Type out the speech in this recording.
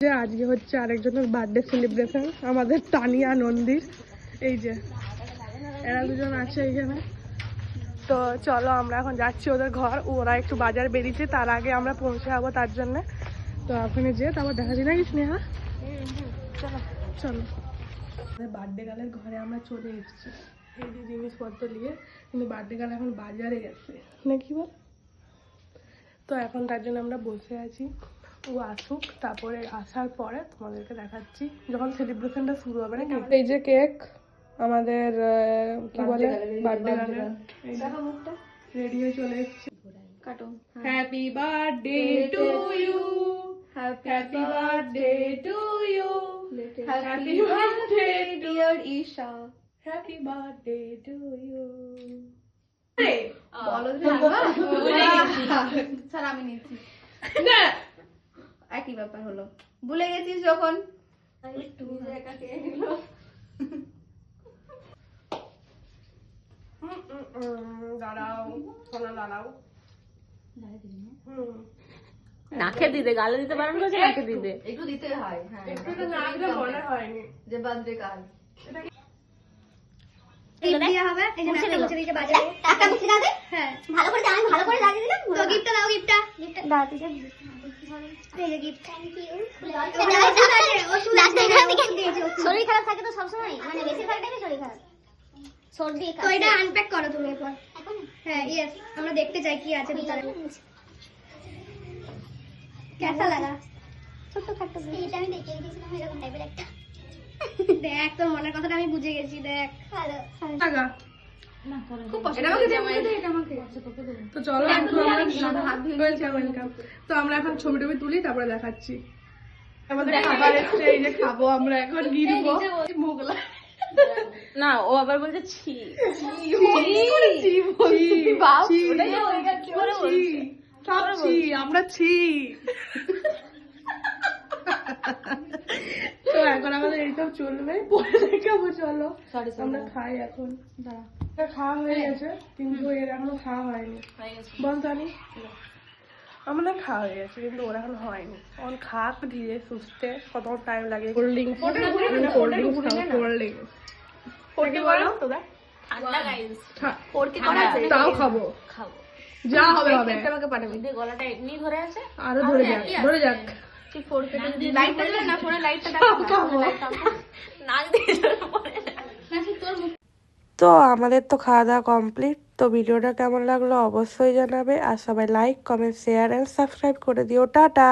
যে আজকে হচ্ছে আরেকজনের বার্থডে সেলিব্রেশন, আমাদের তানিয়া নন্দীর। এই যে এরা দুজন আছে এইখানে। তো চলো আমরা এখন যাচ্ছি ওদের ঘর, ওরা একটু বাজার বেরিয়েছে, তার আগে আমরা পৌঁছে যাবো তার জন্য। তো ওখানে যেয়ে তারপর দেখা যায় নাকি স্নেহা। চলো চলো বার্থডে গালের ঘরে আমরা চলে এসেছি এই যে জিনিসপত্র নিয়ে, কিন্তু বার্থডে গাল এখন বাজারে গেছে নাকি বল। তো এখন তার জন্য আমরা বসে আছি, ও আসুক, তারপরে আসার পরে তোমাদেরকে দেখাচ্ছি যখন সেলিব্রেশনটা শুরু হবে নাকি। এই যে কেক আমাদের কি বলে বার্থডে গালের, রেডি হয়ে চলে এসেছি। Happy birthday to you, happy birthday to you, happy birthday dear Isha, happy birthday to you. আমি নিচ্ছি না, একই ব্যাপার হলো, ভুলে গেছিস যখন। দাঁড়াও দাঁড়াও, নাকে দিতে, গালে দিতে বারণ করছে, নাকে দিতে একটু দিতে হয়। হ্যাঁ, একটু তো না দিলে মনে হয়নি যে বার্থডে কার্ড ভালো করে দাও, ভালো করে লাগিয়ে দিলাম। তো গিফটটা দাও, গিফটটা দাও, তুই এই যে গিফট। Thank you. শরীর খারাপ থাকে তো সবসময়, মানে বেশিরভাগ টাইমে শরীর খারাপ, সর্দি। তো এটা আনপ্যাক করো তুমি এরপর। হ্যাঁ ইয়েস, আমরা দেখতে চাই কি আছে ভিতরে। কেমন লাগা? ছোট খাটো এটা আমি দেখে গেছিলাম এরকম টাইপের একটা। দেখ তোর মনের কথাটা আমি বুঝে গেছি, দেখ ভালো লাগা। তো চলো তো আমরা এখন ছবি টবি তুলি, তারপরে দেখাচ্ছি। আমাদের খাবার এসছে, এই যে খাবো আমরা এখন, গিরবো মোগলা। না, ও আবার বলছে ছি আমরা ছি। তো এখন আমাদের এইসব চলবে, পরে দেখাবো। চলো আমরা খাই এখন। খাওয়া হয়ে গেছে, কিন্তু এর এখনো খাওয়া হয়নি। বল জানি আমাদের খাওয়া হয়ে গেছে, কিন্তু ওর এখন হয়নি। এখন খাক ধীরে সুস্থে, কত টাইম লাগে। কোল্ড ড্রিঙ্কস, কোল্ড ড্রিঙ্কস তাও খাবো, যা হবে হবে। আমাকে পাঠাবি, গলাটা এমনি ধরে আছে, আরো ধরে যাক, ধরে যাক। লাইটটা দিলে না, ফোনে লাইটটা দেখাবো নাক দিয়ে পড়ে। তো আমাদের তো খাওয়া দাওয়া কমপ্লিট। তো ভিডিওটা কেমন লাগলো অবশ্যই জানাবে, আর সবাই like comment share and subscribe করে দিও। টাটা।